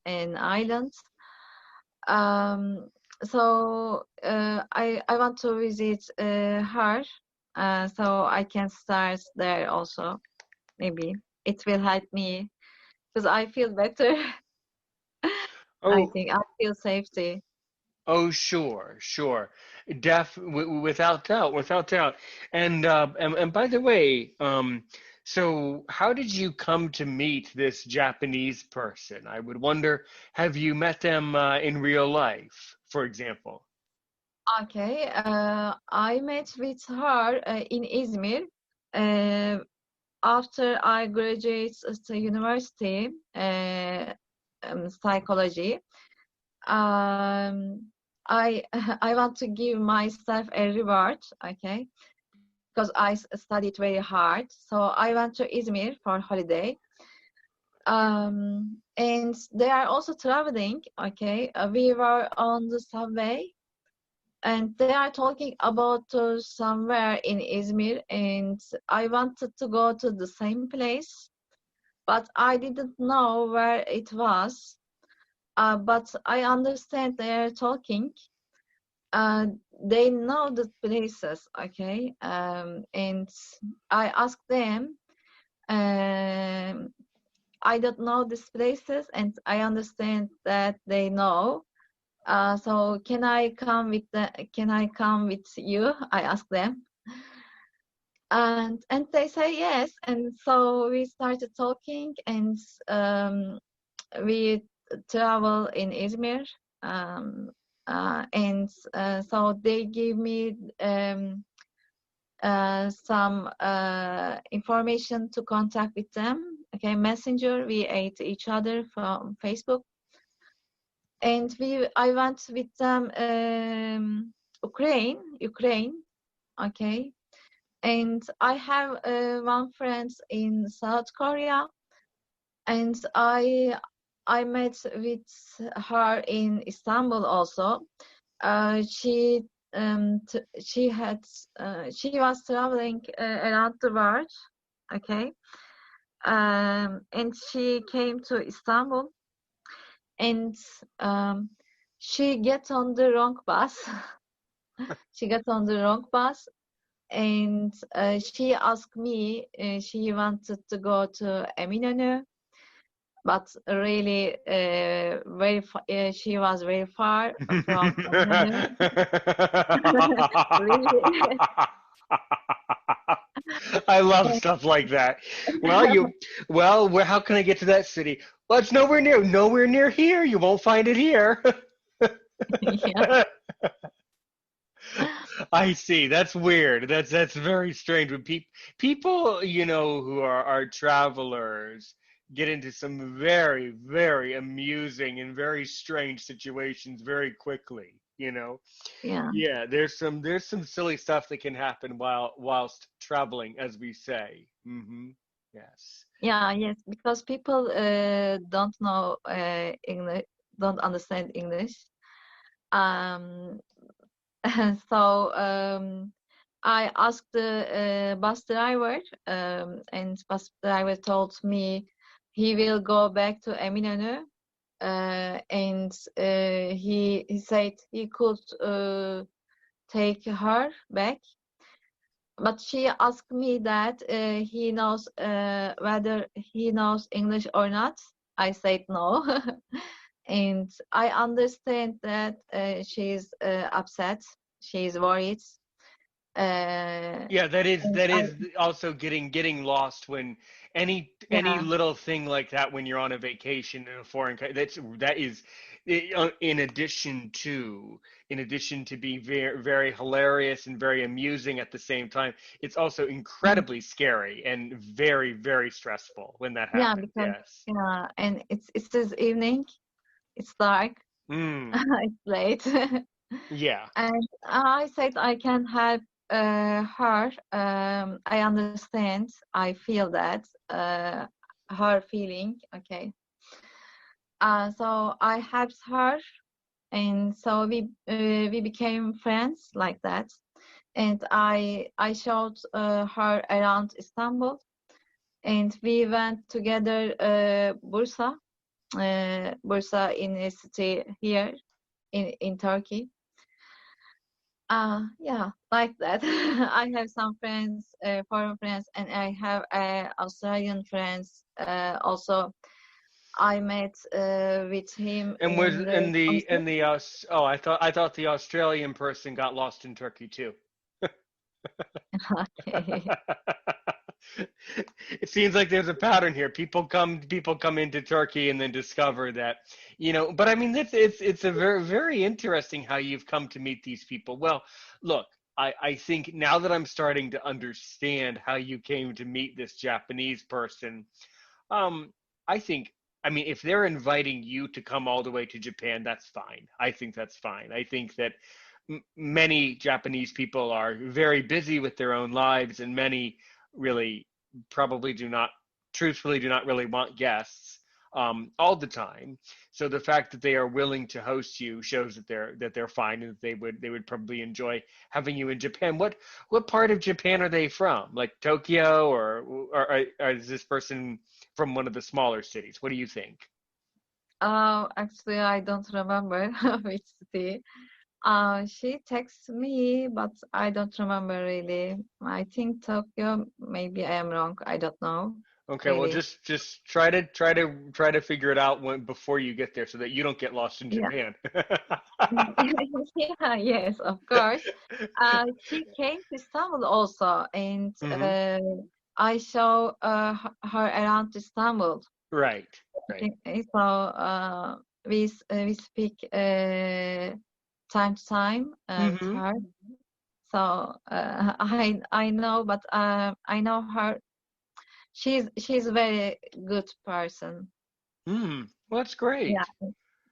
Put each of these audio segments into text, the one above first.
an island. Um, I want to visit her, so I can start there also. Maybe it will help me because I feel better. I Oh, think I feel safety. oh, sure, sure. Without doubt, without doubt. And by the way, so how did you come to meet this Japanese person? I would wonder, have you met them in real life, for example? Okay, I met with her in Izmir uh, after I graduated to university, psychology. Um, I I want to give myself a reward, okay, because I studied very hard. So I went to Izmir for holiday. And they are also traveling, okay. We were on the subway and they are talking about somewhere in Izmir, and I wanted to go to the same place, but I didn't know where it was. But I understand they are talking. Uh, they know the places, okay? And I asked them, um, I don't know these places, and I understand that they know. So can I come with you? I asked them. And they say yes. And so we started talking, and um, we travel in Izmir. Um, and so they give me some information to contact with them. Okay, messenger. We ate each other from Facebook, and I went with them Ukraine. Okay, and I have one friend in South Korea, and I met with her in Istanbul also. She she was traveling around the world, okay, and she came to Istanbul, and um, she get on the wrong bus. She got on the wrong bus, and she asked me. She wanted to go to Eminönü, but really, she was very far from Eminönü. Really. I love stuff like that. Well, how can I get to that city? Well, it's nowhere near here. You won't find it here. Yeah. I see. That's weird. That's very strange when people, who are travelers get into some very, very amusing and very strange situations very quickly, you know. Yeah. Yeah, there's some silly stuff that can happen whilst traveling, as we say. Yes. Yeah, yes, because people don't know English, don't understand English. Um, so I asked the bus driver, and bus driver told me he will go back to Eminönü, and he said he could take her back. But she asked me that he knows whether he knows English or not. I said no. And I understand that she's upset. She's worried. Yeah, And that I, is also getting lost when any yeah, little thing like that when you're on a vacation in a foreign country. That is in addition to being very very hilarious and very amusing at the same time. It's also incredibly scary and very very stressful when that yeah, happens. because Yes. yeah, and it's this evening. It's dark. Hmm. It's late. Yeah. And I said I can help her. I understand. I feel that her feeling. Okay. So I helped her, and so we became friends like that. And I showed her around Istanbul, and we went together Bursa. Bursa University here in Turkey. Yeah, like that. I have some friends, foreign friends, and I have Australian friends. Also, I met with him And was in the and concert. the oh, I thought the Australian person got lost in Turkey too. Okay. It seems like there's a pattern here. People come into Turkey and then discover that, but I mean, it's a very, very interesting how you've come to meet these people. Well, look, I think now that I'm starting to understand how you came to meet this Japanese person, um, I think, I mean, if they're inviting you to come all the way to Japan, that's fine. I think that's fine. I think that many Japanese people are very busy with their own lives, and many really probably truthfully, do not really want guests all the time. So the fact that they are willing to host you shows that they're fine, and that they would probably enjoy having you in Japan. What part of Japan are they from? Like Tokyo, or is this person from one of the smaller cities? What do you think? Actually, I don't remember which city. She texted me, but I don't remember really. I think Tokyo. Maybe I am wrong. I don't know Okay, well, really. just try to figure it out before you get there, so that you don't get lost in Yeah. Japan. Yeah, yes, of course. She came to Istanbul also, and Hmm. I show her around Istanbul. Right, right. So we speak time to time with Hmm. her. So I know, but I know her. She's a very good person. Well, that's Yeah, great.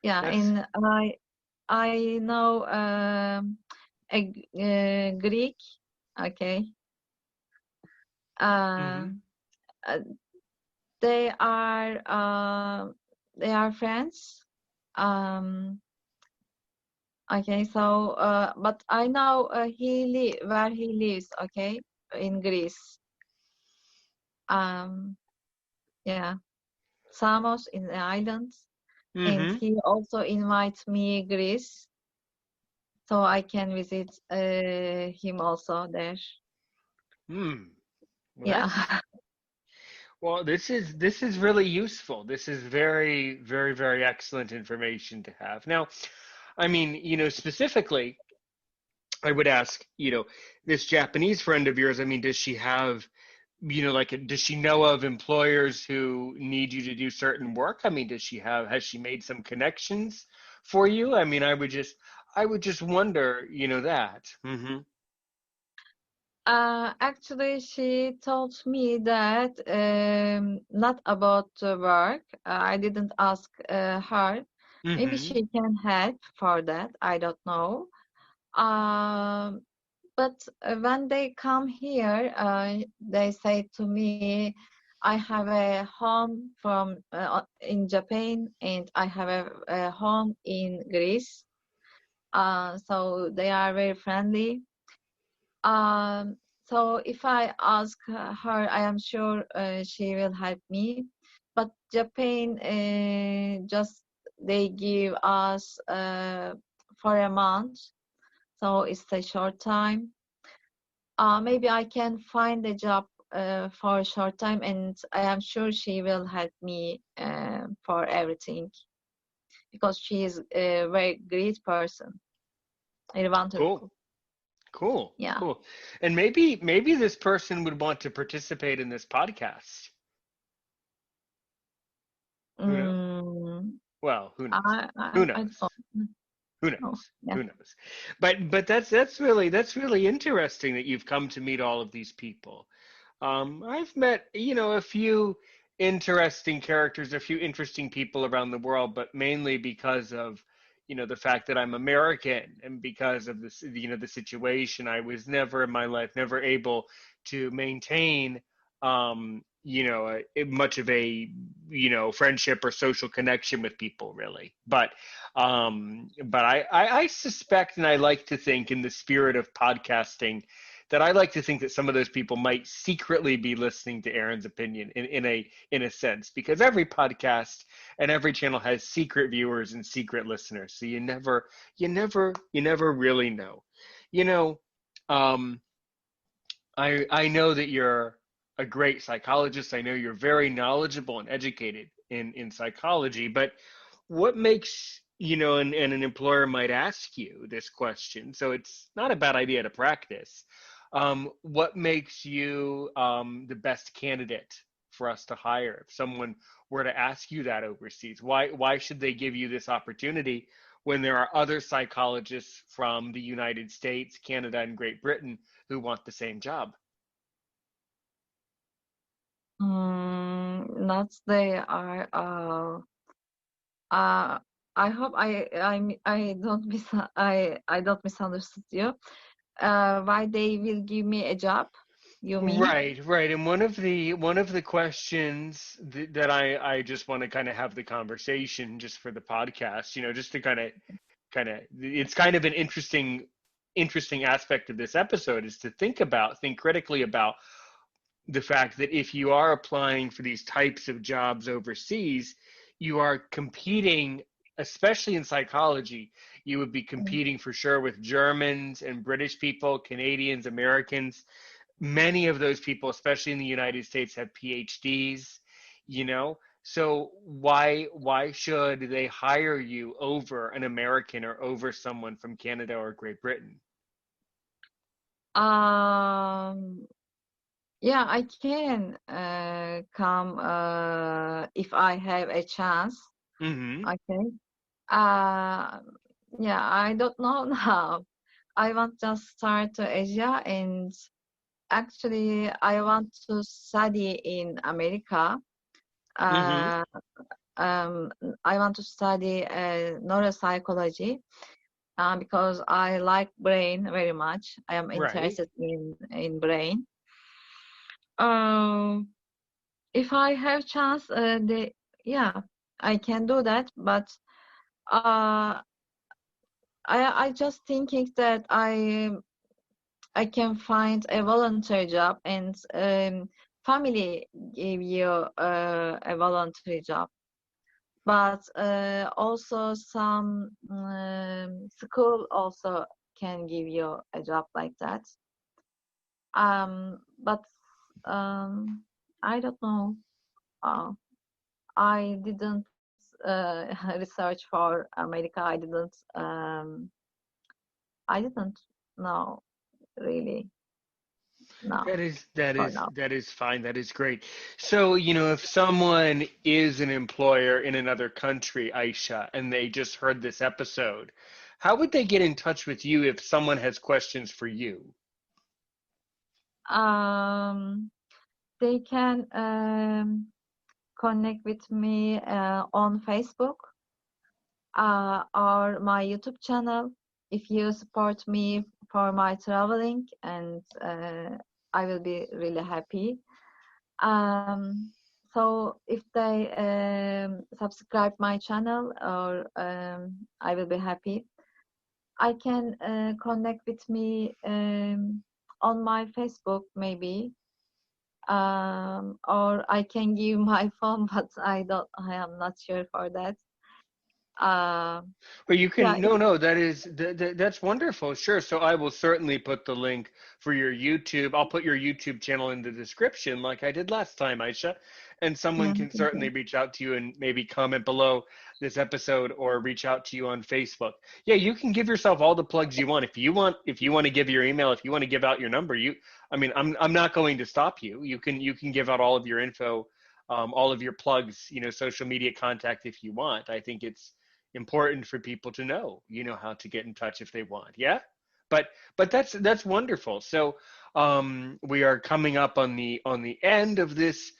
yeah, That's and I know Greek. Okay. Uh, hmm uh, they are they are friends. Um, okay, so but I know where he lives. Okay, in Greece. Um, yeah, Samos in the islands, and hmm he also invites me Greece, so I can visit him also there. hmm. Well, Yeah. this is really useful. This is very, very, very excellent information to have. Now, I mean, specifically, I would ask, this Japanese friend of yours, I mean, does she have, does she know of employers who need you to do certain work? I mean, has she made some connections for you? I mean, I would just wonder, that. Actually, she told me that not about the work. I didn't ask her. Maybe Hmm. she can help for that. I don't know. Um, but when they come here, they say to me, I have a home from in Japan, and I have a home in Greece. So they are very friendly. Um, so if I ask her, I am sure she will help me. But Japan, just they give us for a month, so it's a short time. Maybe I can find a job for a short time, and I am sure she will help me for everything because she is a very great person, very Cool, wonderful. cool, Yeah. cool. And maybe this person would want to participate in this podcast. Who knows? Mm, Well, who knows? Who I knows? don't Who know. knows? Yeah. Who knows? But that's really interesting that you've come to meet all of these people. I've met, a few interesting characters, a few interesting people around the world, but mainly because of, the fact that I'm American, and because of this, the situation. I was never in my life, never able to maintain, much of a, friendship or social connection with people, really. But I suspect, and I like to think, in the spirit of podcasting, that I like to think that some of those people might secretly be listening to Aaron's opinion in a sense, because every podcast and every channel has secret viewers and secret listeners. So you never really know. You know, um, I know that you're a great psychologist. I know you're very knowledgeable and educated in psychology, but what makes, and an employer might ask you this question, so it's not a bad idea to practice. What makes you the best candidate for us to hire? If someone were to ask you that overseas, why should they give you this opportunity when there are other psychologists from the United States, Canada, and Great Britain who want the same job? Not they are. Uh, I hope I don't I don't misunderstood you. Why they will give me a job? You mean? Right, right. And one of the questions that I just want to kind of have the conversation just for the podcast, just to kind of it's kind of an interesting aspect of this episode is to think critically about the fact that if you are applying for these types of jobs overseas, you are competing, especially in psychology, you would be competing for sure with Germans and British people, Canadians, Americans. Many of those people, especially in the United States, have PhDs, So why should they hire you over an American or over someone from Canada or Great Britain? Um, yeah, I can come if I have a chance. Mm-hmm. Okay. Uh, yeah, I don't know now. I want to start to Asia, and actually I want to study in America. Mm-hmm. Uh, um, I want to study neuropsychology because I like brain very much. I am Right. interested in brain. Um, if I have chance, yeah, I can do that. But uh, I just thinking that I can find a volunteer job, and family give you a voluntary job. But also some school also can give you a job like that. But um, I don't know. Uh, I didn't research for America. I didn't know really now That is that for is now. that is fine. That is great. So, if someone is an employer in another country, Aisha, and they just heard this episode, how would they get in touch with you if someone has questions for you? Um, they can connect with me on Facebook or my YouTube channel. If you support me for my traveling, and I will be really happy. Um, so if they subscribe my channel, or I will be happy. I can connect with me on my Facebook maybe, or I can give my phone, but I am not sure for that. Um, Well, you yeah, can, no, no, that's wonderful. Sure. So I will certainly put the link for your YouTube. I'll put your YouTube channel in the description like I did last time, Aisha. And someone can thank certainly you. reach out to you and maybe comment below this episode or reach out to you on Facebook. Yeah, you can give yourself all the plugs you want. If you want to give your email, if you want to give out your number, I mean, I'm not going to stop you. You can give out all of your info, all of your plugs, social media contact if you want. I think it's important for people to know, how to get in touch if they want. Yeah. But that's wonderful. So we are coming up on the end of this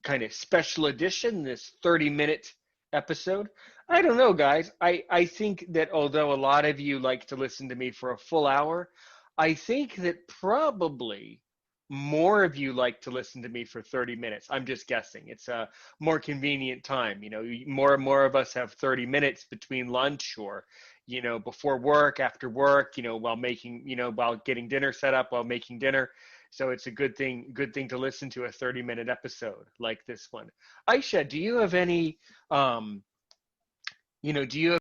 kind of special edition, this 30-minute episode. I don't know, guys. I think that although a lot of you like to listen to me for a full hour, I think that probably more of you like to listen to me for 30 minutes. I'm just guessing. It's a more convenient time. You know, more and more of us have 30 minutes between lunch or, you know, before work, after work, you know, while making, you know, while getting dinner set up, while making dinner. So it's a good thing to listen to a 30-minute episode like this one. Aisha, do you have any, you know, do you